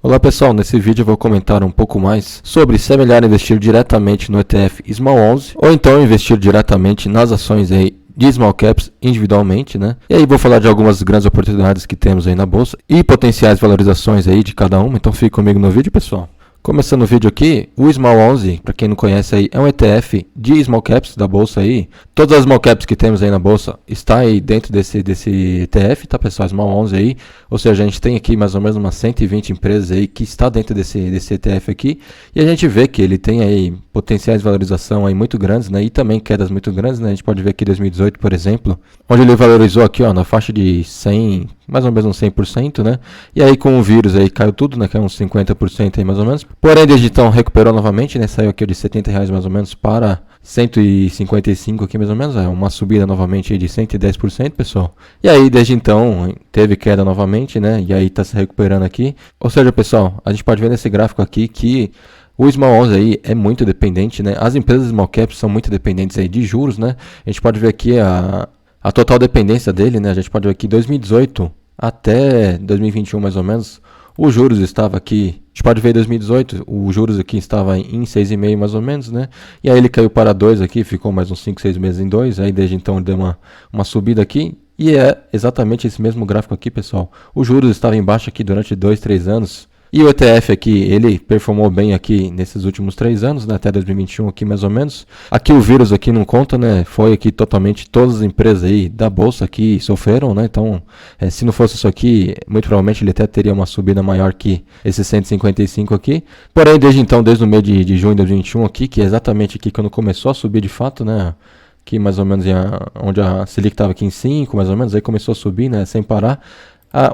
Olá pessoal, nesse vídeo eu vou comentar um pouco mais sobre se é melhor investir diretamente no ETF Small 11 ou então investir diretamente nas ações aí de Small Caps individualmente, né? E aí vou falar de algumas grandes oportunidades que temos aí na bolsa e potenciais valorizações aí de cada uma, então fique comigo no vídeo, pessoal. Começando o vídeo aqui, o Small 11, para quem não conhece aí, é um ETF de Small Caps da bolsa aí. Todas as Small Caps que temos aí na bolsa está aí dentro desse ETF, tá pessoal? Small 11 aí, ou seja, a gente tem aqui mais ou menos umas 120 empresas aí que está dentro desse ETF aqui. E a gente vê que ele tem aí potenciais de valorização aí muito grandes, né? E também quedas muito grandes, né? A gente pode ver aqui 2018, por exemplo, onde ele valorizou aqui, ó, na faixa de 100, mais ou menos uns 100%, né? E aí com o vírus aí caiu tudo, né? Caiu uns 50% aí mais ou menos. Porém, desde então recuperou novamente, né? Saiu aqui de R$70 mais ou menos para 155 aqui mais ou menos, é uma subida novamente aí de 110%, pessoal. E aí desde então teve queda novamente, né? E aí está se recuperando aqui. Ou seja, pessoal, a gente pode ver nesse gráfico aqui que o Small 11 aí é muito dependente, né? As empresas Small Caps são muito dependentes aí de juros, né? A gente pode ver aqui a total dependência dele, né? A gente pode ver aqui 2018 até 2021 mais ou menos, os juros estava aqui, a gente pode ver em 2018, os juros aqui estava em 6,5 mais ou menos, né? E aí ele caiu para 2 aqui, ficou mais uns 5, 6 meses em 2, aí desde então ele deu uma subida aqui. E é exatamente esse mesmo gráfico aqui, pessoal. Os juros estavam embaixo aqui durante 2, 3 anos. E o ETF aqui, ele performou bem aqui nesses últimos 3 anos, né, até 2021 aqui mais ou menos. Aqui o vírus aqui não conta, né, foi aqui totalmente todas as empresas aí da bolsa aqui sofreram, né, então se não fosse isso aqui, muito provavelmente ele até teria uma subida maior que esse 155 aqui. Porém, desde então, desde o mês de junho de 2021 aqui, que é exatamente aqui quando começou a subir de fato, né, aqui mais ou menos onde a Selic estava aqui em 5, mais ou menos, aí começou a subir, né, sem parar.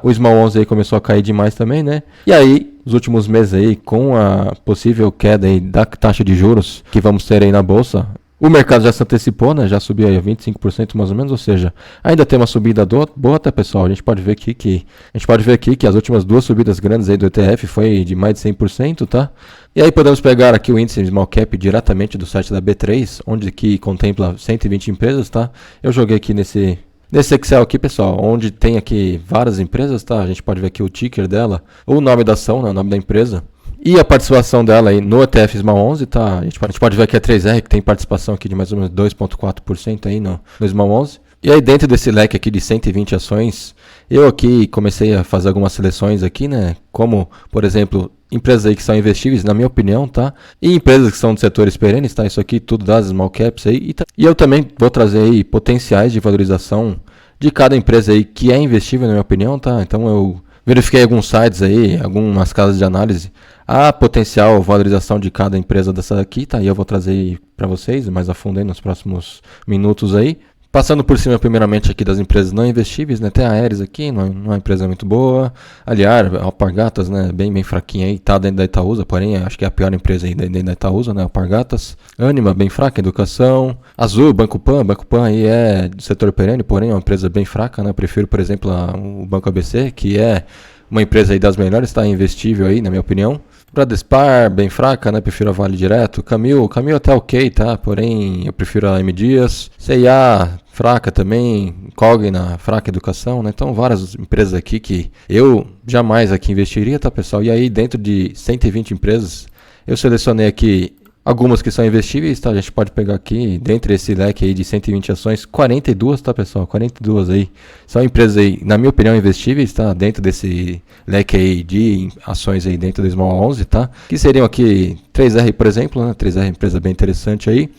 O Small 11 aí começou a cair demais também, né? E aí, nos últimos meses aí, com a possível queda aí da taxa de juros que vamos ter aí na bolsa, o mercado já se antecipou, né? Já subiu aí a 25% mais ou menos, ou seja, ainda tem uma subida boa, tá, pessoal? A gente pode ver aqui que as últimas duas subidas grandes aí do ETF foi de mais de 100%, tá? E aí podemos pegar aqui o índice Small Cap diretamente do site da B3, onde que contempla 120 empresas, tá? Eu joguei aqui nesse Excel aqui, pessoal, onde tem aqui várias empresas, tá? A gente pode ver aqui o ticker dela, o nome da ação, né? O nome da empresa. E a participação dela aí no ETF Small 11, tá? A gente pode ver aqui a 3R, que tem participação aqui de mais ou menos 2,4% aí no Small 11. E aí dentro desse leque aqui de 120 ações, eu aqui comecei a fazer algumas seleções aqui, né? Como, por exemplo, empresas aí que são investíveis, na minha opinião, tá? E empresas que são de setores perenes, tá? Isso aqui tudo das small caps aí. E eu também vou trazer aí potenciais de valorização de cada empresa aí que é investível, na minha opinião, tá? Então eu verifiquei alguns sites aí, algumas casas de análise, a potencial valorização de cada empresa dessa aqui, tá? E eu vou trazer aí para vocês mais a fundo aí nos próximos minutos aí. Passando por cima, primeiramente, aqui das empresas não investíveis, né? Tem a Aeres aqui, não é uma empresa muito boa. Aliás, a Alpargatas, né? Bem fraquinha aí, tá dentro da Itaúsa, porém, acho que é a pior empresa aí dentro da Itaúsa, né? Alpargatas. Ânima, bem fraca, Educação. Azul, Banco Pan aí é do setor perene, porém, é uma empresa bem fraca, né? Eu prefiro, por exemplo, o Banco ABC, que é uma empresa aí das melhores, tá? Investível aí, na minha opinião. Bradespar, bem fraca, né? Prefiro a Vale direto. Camil até ok, tá? Porém, eu prefiro a M Dias. C&A, fraca também. Cogna, fraca educação, né? Então, várias empresas aqui que eu jamais aqui investiria, tá, pessoal? E aí, dentro de 120 empresas, eu selecionei aqui algumas que são investíveis, tá? A gente pode pegar aqui, dentre esse leque aí de 120 ações, 42, tá, pessoal? 42 aí. São empresas aí, na minha opinião, investíveis, tá? Dentro desse leque aí de ações aí dentro do Small 11, tá? Que seriam aqui 3R, por exemplo, né? 3R é uma empresa bem interessante aí,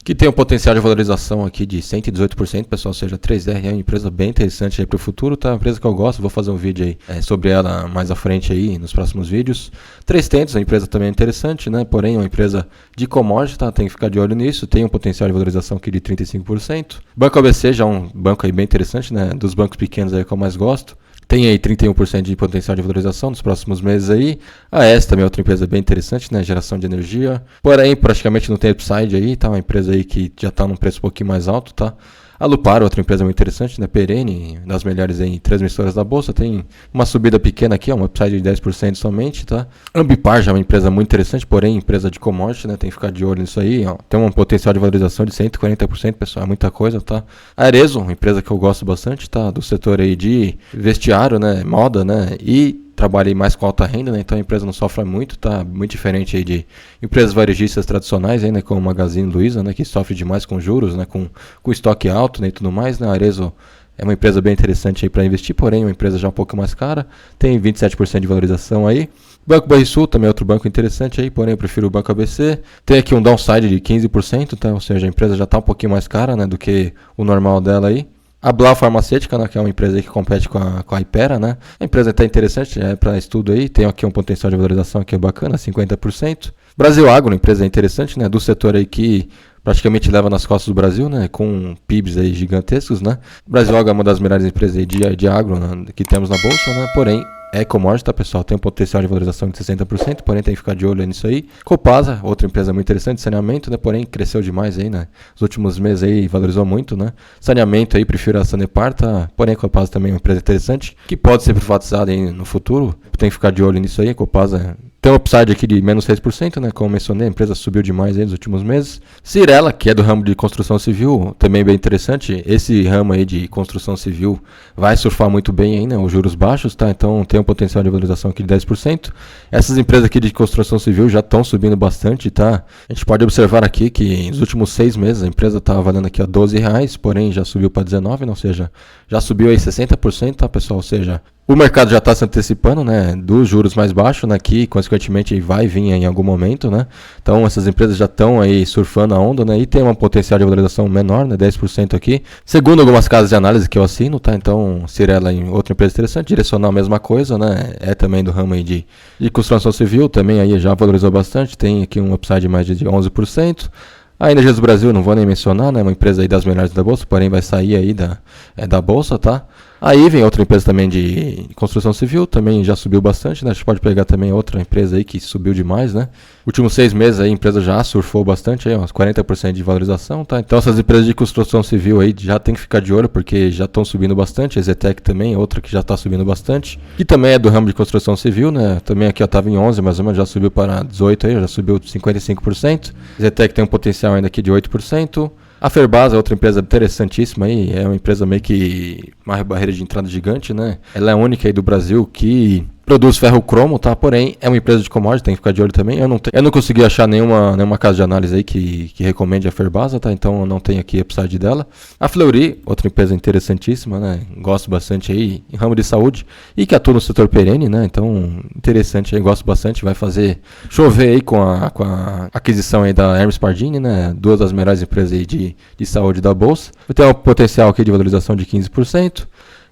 que tem um potencial de valorização aqui de 118%, pessoal, ou seja, 3R é uma empresa bem interessante aí para o futuro, tá? Uma empresa que eu gosto, vou fazer um vídeo aí sobre ela mais à frente aí, nos próximos vídeos. 3tentos, uma empresa também interessante, né? Porém, é uma empresa de commodity, tá? Tem que ficar de olho nisso, tem um potencial de valorização aqui de 35%. Banco ABC já é um banco aí bem interessante, né? Dos bancos pequenos aí que eu mais gosto. Tem aí 31% de potencial de valorização nos próximos meses aí. A ES também é outra empresa bem interessante, né? Geração de energia. Porém, praticamente não tem upside aí, tá? Uma empresa aí que já está num preço um pouquinho mais alto, tá? A Lupar, outra empresa muito interessante, né? Perene, das melhores em transmissoras da bolsa, tem uma subida pequena aqui, uma upside de 10% somente, tá? Ambipar já é uma empresa muito interessante, porém empresa de commodity, né? Tem que ficar de olho nisso aí, ó. Tem um potencial de valorização de 140%, pessoal, é muita coisa, tá? A Arezzo, uma empresa que eu gosto bastante, tá? Do setor aí de vestiário, né? Moda, né? E trabalha aí mais com alta renda, né? Então a empresa não sofre muito, tá muito diferente aí de empresas varejistas tradicionais, aí, né? Como o Magazine Luiza, né? Que sofre demais com juros, né? Com estoque alto, né? E tudo mais, né? A Arezzo é uma empresa bem interessante aí para investir, porém uma empresa já um pouco mais cara, tem 27% de valorização aí. Banco Banrisul também é outro banco interessante aí, porém eu prefiro o Banco ABC. Tem aqui um downside de 15%, tá? Ou seja, a empresa já está um pouquinho mais cara, né, do que o normal dela aí. A Blau Farmacêutica, né, que é uma empresa aí que compete com a Hypera, né? A empresa está interessante, é para estudo aí, tem aqui um potencial de valorização que é bacana, 50%. Brasil Agro, uma empresa interessante, né, do setor aí que praticamente leva nas costas do Brasil, né, com PIBs aí gigantescos, né. Brasil Agro é uma das melhores empresas aí de agro, né, que temos na bolsa, né, porém é commodity, tá, pessoal? Tem um potencial de valorização de 60%, porém tem que ficar de olho nisso aí. Copasa, outra empresa muito interessante, saneamento, né? Porém cresceu demais aí, né? Nos últimos meses aí valorizou muito, né? Saneamento aí, prefiro a Sanepar, tá? Porém a Copasa também é uma empresa interessante, que pode ser privatizada aí no futuro. Tem que ficar de olho nisso aí. A Copasa tem um upside aqui de menos 6%, né? Como mencionei, a empresa subiu demais aí nos últimos meses. Cirela, que é do ramo de construção civil, também bem interessante. Esse ramo aí de construção civil vai surfar muito bem aí, né? Os juros baixos, tá? Então tem um potencial de valorização aqui de 10%. Essas empresas aqui de construção civil já estão subindo bastante, tá? A gente pode observar aqui que nos últimos 6 meses a empresa estava valendo aqui a R$12, porém já subiu para 19, ou seja, já subiu aí 60%, tá, pessoal? Ou seja, o mercado já está se antecipando, né, dos juros mais baixos, né, que consequentemente vai vir em algum momento, né. Então essas empresas já estão aí surfando a onda, né, e tem uma potencial de valorização menor, né, 10% aqui. Segundo algumas casas de análise que eu assino, tá, então Cirela é outra empresa interessante, Direcional a mesma coisa, né, é também do ramo aí de construção civil, também aí já valorizou bastante, tem aqui um upside mais de 11%. A Energias do Brasil, não vou nem mencionar, né? Uma empresa aí das melhores da bolsa, porém vai sair aí da bolsa, tá? Aí vem outra empresa também de construção civil, também já subiu bastante, né? A gente pode pegar também outra empresa aí que subiu demais, né? Últimos 6 meses aí a empresa já surfou bastante, aí, uns 40% de valorização, tá? Então essas empresas de construção civil aí já tem que ficar de olho, porque já estão subindo bastante. A Zetec também, outra que já está subindo bastante, que também é do ramo de construção civil, né? Também aqui ó, estava em 11, mais ou menos, já subiu para 18 aí, já subiu 55%. A Zetec tem um potencial ainda aqui de 8%. A Ferbasa é outra empresa interessantíssima aí, é uma empresa meio que uma barreira de entrada gigante, né? Ela é a única aí do Brasil que produz ferro cromo, tá? Porém, é uma empresa de commodity, tem que ficar de olho também. Eu não consegui achar nenhuma casa de análise aí que recomende a Ferbasa, tá? Então eu não tenho aqui upside dela. A Fleury, outra empresa interessantíssima, né? Gosto bastante aí, em ramo de saúde, e que atua no setor perene, né? Então, interessante aí, gosto bastante. Vai fazer chover aí com a aquisição aí da Hermes Pardini, né? Duas das melhores empresas aí de saúde da bolsa. Tem um potencial aqui de valorização de 15%.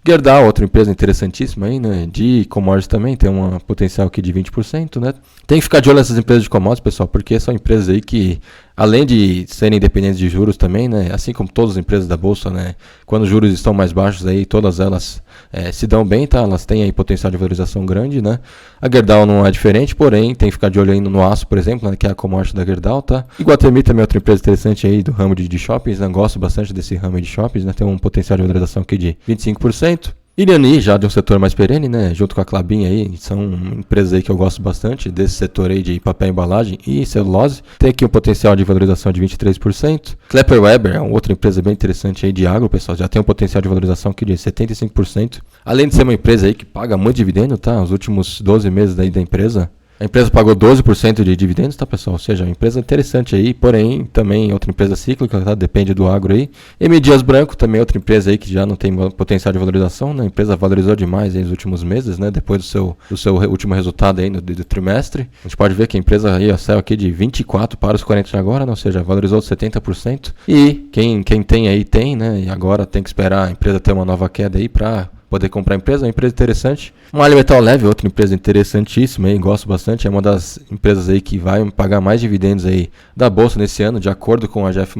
Gerdau, outra empresa interessantíssima aí, né, de commodities também, tem um potencial aqui de 20%, né. Tem que ficar de olho nessas empresas de commodities, pessoal, porque são empresas aí que, além de serem independentes de juros também, né, assim como todas as empresas da bolsa, né, quando os juros estão mais baixos aí, todas elas se dão bem, tá, elas têm aí potencial de valorização grande, né. A Gerdau não é diferente, porém, tem que ficar de olho aí no aço, por exemplo, né, que é a commodity da Gerdau, tá. Iguatemi também é outra empresa interessante aí do ramo de shoppings, né, gosto bastante desse ramo de shoppings, né, tem um potencial de valorização aqui de 25%. Iriani, já de um setor mais perene, né, junto com a Klabin aí, são empresas aí que eu gosto bastante, desse setor aí de papel, embalagem e celulose. Tem aqui um potencial de valorização de 23%. Klepper Weber é uma outra empresa bem interessante aí de agro, pessoal, já tem um potencial de valorização aqui de 75%. Além de ser uma empresa aí que paga muito dividendo, tá, os últimos 12 meses aí da empresa, a empresa pagou 12% de dividendos, tá, pessoal? Ou seja, uma empresa interessante aí, porém, também outra empresa cíclica, tá? Depende do agro aí. M. Dias Branco, também outra empresa aí que já não tem potencial de valorização, né? A empresa valorizou demais aí nos últimos meses, né? Depois do seu último resultado aí do trimestre. A gente pode ver que a empresa aí saiu aqui de 24 para os 40 agora, né? Ou seja, valorizou 70%. E quem tem aí tem, né? E agora tem que esperar a empresa ter uma nova queda aí para poder comprar a empresa, é uma empresa interessante. Malha Metal Leve, outra empresa interessantíssima, aí, gosto bastante, é uma das empresas aí que vai pagar mais dividendos aí da bolsa nesse ano, de acordo com a GF+.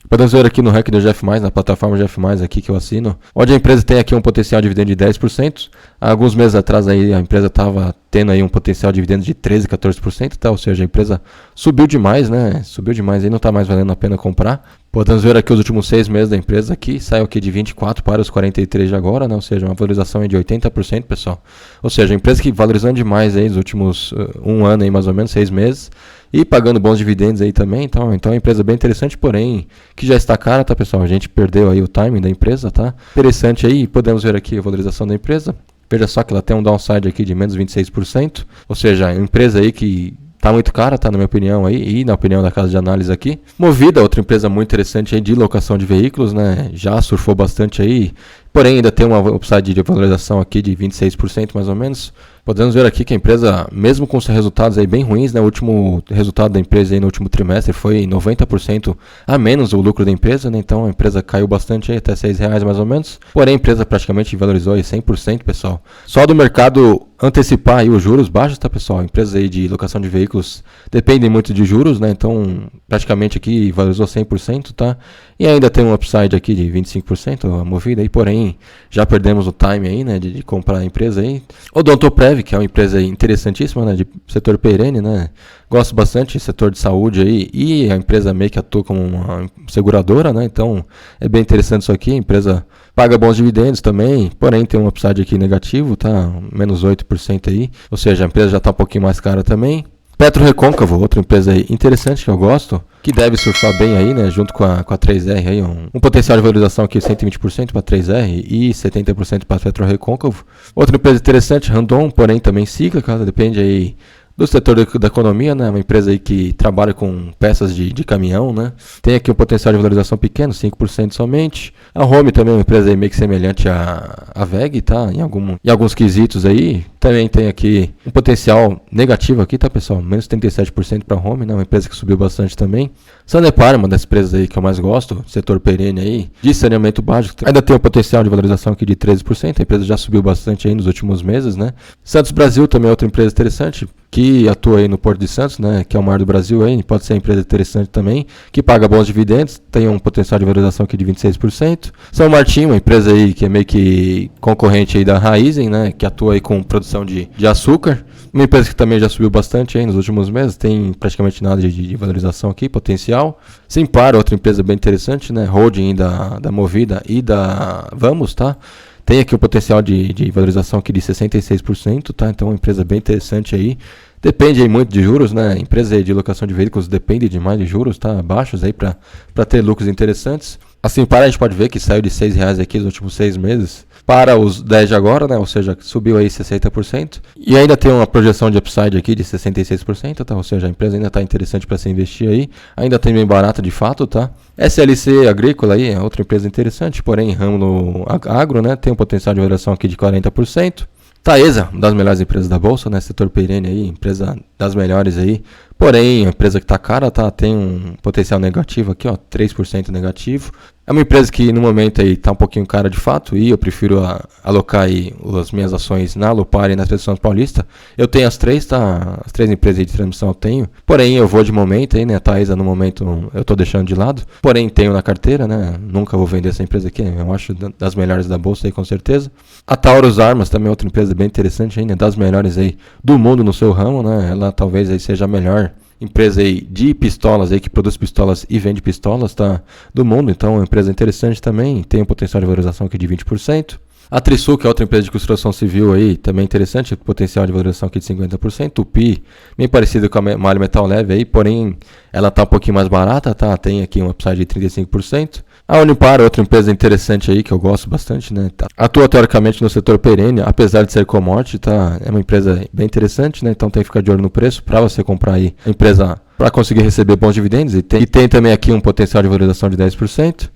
Podemos ver aqui no ranking do GF+, na plataforma GF+, aqui que eu assino, onde a empresa tem aqui um potencial de dividendo de 10%. Há alguns meses atrás aí a empresa estava tendo aí um potencial de dividendo de 13%, 14%, tá? Ou seja, a empresa subiu demais, né? Subiu demais e não está mais valendo a pena comprar. Podemos ver aqui os últimos 6 meses da empresa aqui, saiu aqui de 24 para os 43 de agora, né? Ou seja, uma valorização aí de 80%, pessoal. Ou seja, a empresa que valorizando demais aí nos últimos 1 ano aí, mais ou menos, 6 meses. E pagando bons dividendos aí também, então é uma empresa bem interessante, porém, que já está cara, tá, pessoal? A gente perdeu aí o timing da empresa, tá? Interessante aí, podemos ver aqui a valorização da empresa. Veja só que ela tem um downside aqui de menos 26%, ou seja, é uma empresa aí que tá muito cara, tá, na minha opinião aí, e na opinião da casa de análise aqui. Movida, outra empresa muito interessante aí de locação de veículos, né, já surfou bastante aí, porém ainda tem uma upside de valorização aqui de 26% mais ou menos. Podemos ver aqui que a empresa, mesmo com os resultados aí bem ruins, né, o último resultado da empresa aí no último trimestre foi 90% a menos o lucro da empresa, né, então a empresa caiu bastante aí, até R$6 mais ou menos. Porém a empresa praticamente valorizou aí 100%, pessoal. Só do mercado antecipar aí os juros baixos, tá, pessoal? Empresas aí de locação de veículos dependem muito de juros, né, então praticamente aqui valorizou 100%, tá? E ainda tem um upside aqui de 25% a Movida aí, porém já perdemos o time aí, né, de comprar a empresa aí. Odontoprev, que é uma empresa interessantíssima, né, de setor perene, né, gosto bastante do setor de saúde aí, e a empresa meio que atua como uma seguradora, né, então é bem interessante isso aqui. A empresa paga bons dividendos também, porém tem um upside aqui negativo, tá, menos 8% aí, ou seja, a empresa já está um pouquinho mais cara também. PetroRecôncavo, outra empresa aí interessante que eu gosto, que deve surfar bem aí, né, junto com a 3R aí, um potencial de valorização aqui 120% para 3R e 70% para PetroRecôncavo. Outra empresa interessante, Randon, porém também cíclica, depende aí do setor da economia, né, uma empresa aí que trabalha com peças de caminhão, né, tem aqui um potencial de valorização pequeno, 5% somente. A Home também é uma empresa aí meio que semelhante à VEG, tá, em alguns quesitos aí. Também tem aqui um potencial negativo aqui, tá, pessoal, menos 37% para a Home, né, uma empresa que subiu bastante também. Sanepar, uma das empresas aí que eu mais gosto, setor perene aí, de saneamento básico, ainda tem um potencial de valorização aqui de 13%, a empresa já subiu bastante aí nos últimos meses, né. Santos Brasil também é outra empresa interessante, que atua aí no Porto de Santos, né, que é o maior do Brasil aí, pode ser uma empresa interessante também, que paga bons dividendos, tem um potencial de valorização aqui de 26%. São Martinho, uma empresa aí que é meio que concorrente aí da Raízen, né, que atua aí com produção de açúcar. Uma empresa que também já subiu bastante aí nos últimos meses, tem praticamente nada de valorização aqui, potencial. Simpar, outra empresa bem interessante, né, holding da Movida e da Vamos, tá? Tem aqui um potencial de valorização aqui de 66%, tá? Então é uma empresa bem interessante aí. Depende aí muito de juros, né? Empresa de locação de veículos depende demais de juros, tá? Baixos aí para ter lucros interessantes. Assim, para a gente pode ver que saiu de R$6 aqui nos últimos 6 meses para os 10 de agora, né? Ou seja, subiu aí 60%. E ainda tem uma projeção de upside aqui de 66%, tá? Ou seja, a empresa ainda está interessante para se investir aí. Ainda tem bem barata de fato, tá? SLC Agrícola aí é outra empresa interessante, porém ramo no agro, né? Tem um potencial de variação aqui de 40%. Taesa, uma das melhores empresas da bolsa, né? Setor perene aí, empresa das melhores aí. Porém, a empresa que está cara, tá? Tem um potencial negativo aqui, ó, 3% negativo. É uma empresa que no momento aí está um pouquinho cara de fato, e eu prefiro alocar aí as minhas ações na Alupar e na Transmissão Paulista. Eu tenho as três, tá? As três empresas aí de transmissão eu tenho. Porém, eu vou de momento aí, né? A Taesa no momento eu estou deixando de lado. Porém, tenho na carteira, né? Nunca vou vender essa empresa aqui, eu acho das melhores da bolsa aí com certeza. A Taurus Armas também é outra empresa bem interessante ainda, das melhores aí do mundo no seu ramo, né? Ela talvez aí seja a melhor empresa aí de pistolas aí, que produz pistolas e vende pistolas, tá, do mundo. Então é uma empresa interessante também, tem um potencial de valorização aqui de 20%. A Trisul, que é outra empresa de construção civil aí, também interessante, potencial de valorização aqui de 50%. Tupi, bem parecido com a Malha Metal Leve aí, porém ela tá um pouquinho mais barata, tá, tem aqui um upside de 35%. A Unipar, outra empresa interessante aí, que eu gosto bastante, né, tá, atua teoricamente no setor perene, apesar de ser commodity, tá, é uma empresa bem interessante, né, então tem que ficar de olho no preço para você comprar aí a empresa para conseguir receber bons dividendos, e tem também aqui um potencial de valorização de 10%.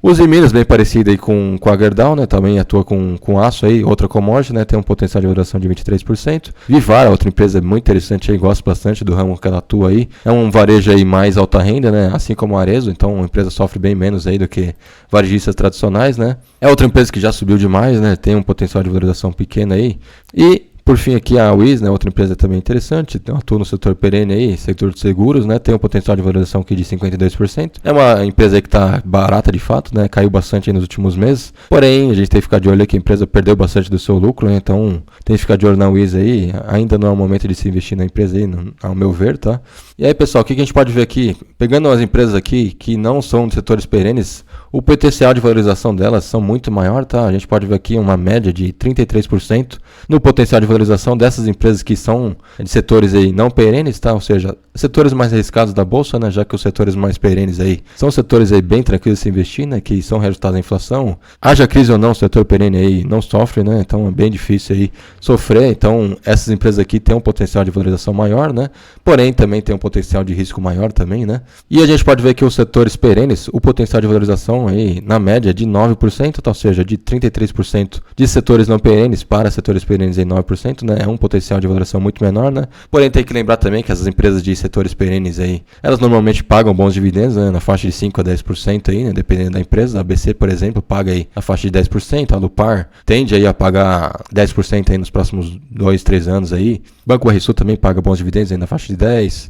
Uzi Minas, bem parecido aí com a Gerdau, né? Também atua com aço aí, outra commodity, né? Tem um potencial de valoração de 23%. Vivara, outra empresa muito interessante aí, gosto bastante do ramo que ela atua aí. É um varejo aí mais alta renda, né? Assim como a Arezzo, então a empresa sofre bem menos aí do que varejistas tradicionais, né? É outra empresa que já subiu demais, né? Tem um potencial de valorização pequeno aí. E por fim aqui a Wiz, né, outra empresa também interessante, atua no setor perene aí, setor de seguros, né, tem um potencial de valorização aqui de 52%. É uma empresa aí que está barata de fato, né, caiu bastante aí nos últimos meses. Porém, a gente tem que ficar de olho aí que a empresa perdeu bastante do seu lucro, né, então tem que ficar de olho na Wiz aí. Ainda não é o momento de se investir na empresa aí, ao meu ver, tá? E aí, pessoal, o que a gente pode ver aqui? Pegando as empresas aqui que não são de setores perenes, o potencial de valorização delas são muito maior, tá? A gente pode ver aqui uma média de 33% no potencial de valorização dessas empresas que são de setores aí não perenes, tá? Ou seja, setores mais arriscados da bolsa, né, já que os setores mais perenes aí são setores aí bem tranquilos de se investir, né, que são resultados da inflação. Haja crise ou não, o setor perene aí não sofre, né, então é bem difícil aí sofrer. Então essas empresas aqui têm um potencial de valorização maior, né, porém também tem um potencial de risco maior também, né. E a gente pode ver que os setores perenes, o potencial de valorização aí na média é de 9%, ou seja, de 33% de setores não perenes para setores perenes em 9%, né, é um potencial de valorização muito menor, né. Porém tem que lembrar também que essas empresas de setores perenes aí, elas normalmente pagam bons dividendos, né, na faixa de 5 a 10% aí, né, dependendo da empresa. A ABC, por exemplo, paga aí a faixa de 10%, a Lupar tende aí a pagar 10% aí nos próximos 2, 3 anos aí. Banco Banrisul também paga bons dividendos aí na faixa de 10%,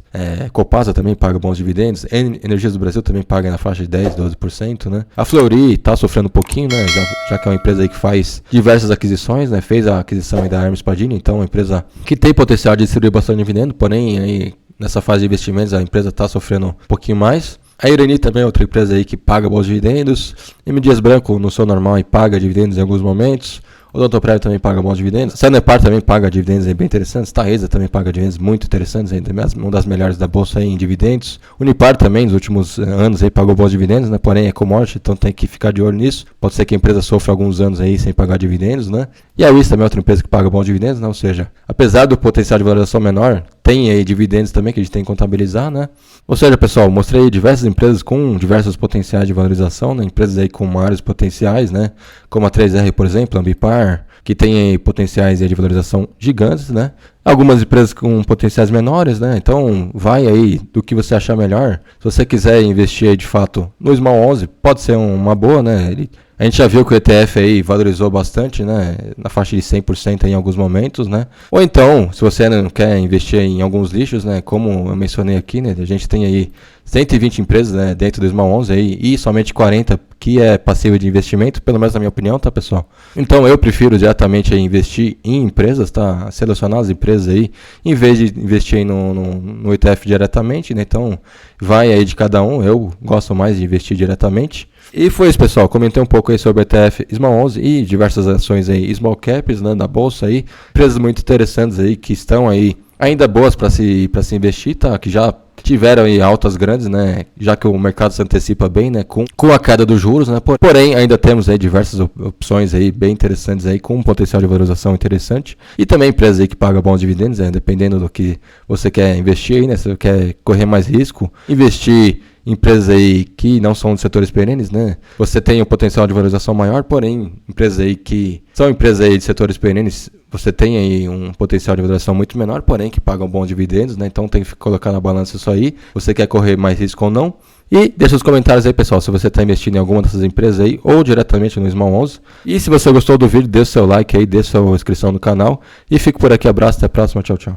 Copasa também paga bons dividendos, Energias do Brasil também paga na faixa de 10, 12%, né. A Fleury está sofrendo um pouquinho, né, já que é uma empresa aí que faz diversas aquisições, né, fez a aquisição aí da Hermes Padini, então é uma empresa que tem potencial de distribuir bastante dividendo, porém aí nessa fase de investimentos a empresa está sofrendo um pouquinho mais. A Irani também é outra empresa aí que paga bons dividendos. M. Dias Branco, no seu normal, e paga dividendos em alguns momentos. O Odontoprev também paga bons dividendos. Sanepar também paga dividendos aí bem interessantes. Taesa também paga dividendos muito interessantes, aí, uma das melhores da bolsa aí em dividendos. Unipar também, nos últimos anos, aí pagou bons dividendos, né? Porém é commodity, então tem que ficar de olho nisso. Pode ser que a empresa sofra alguns anos aí sem pagar dividendos, né? E a WIS também é outra empresa que paga bons dividendos, né? Ou seja, apesar do potencial de valorização menor, tem aí dividendos também que a gente tem que contabilizar, né? Ou seja, pessoal, mostrei diversas empresas com diversos potenciais de valorização, né? Empresas aí com maiores potenciais, né? Como a 3R, por exemplo, a Ambipar, que tem aí potenciais de valorização gigantes, né? Algumas empresas com potenciais menores, né? Então, vai aí do que você achar melhor. Se você quiser investir aí, de fato no Small 11, pode ser uma boa, né? A gente já viu que o ETF aí valorizou bastante, né? Na faixa de 100% em alguns momentos, né? Ou então, se você não quer investir em alguns lixos, né? Como eu mencionei aqui, né? A gente tem aí 120 empresas, né, dentro do Small 11 aí, e somente 40 que é passível de investimento, pelo menos na minha opinião, tá, pessoal? Então eu prefiro diretamente aí investir em empresas, tá? Selecionar as empresas aí, em vez de investir aí no ETF diretamente, né? Então vai aí de cada um, eu gosto mais de investir diretamente. E foi isso, pessoal. Comentei um pouco aí sobre o ETF Small 11 e diversas ações aí, Small Caps, né, da bolsa aí. Empresas muito interessantes aí que estão aí ainda boas para se investir, tá? Que já tiveram aí altas grandes, né? Já que o mercado se antecipa bem, né? Com a queda dos juros, né? Porém, ainda temos aí diversas opções aí bem interessantes aí com um potencial de valorização interessante. E também empresas aí que pagam bons dividendos, né? Dependendo do que você quer investir aí, né? Se você quer correr mais risco, investir em empresas aí que não são de setores perenes, né? Você tem um potencial de valorização maior, porém, empresas aí que são empresas aí de setores perenes, você tem aí um potencial de valorização muito menor, porém que pagam bons dividendos, né? Então tem que colocar na balança isso aí. Você quer correr mais risco ou não? E deixa os comentários aí, pessoal, se você está investindo em alguma dessas empresas aí, ou diretamente no Small 11. E se você gostou do vídeo, deixa o seu like aí, deixa a sua inscrição no canal. E fico por aqui, abraço, até a próxima, tchau, tchau.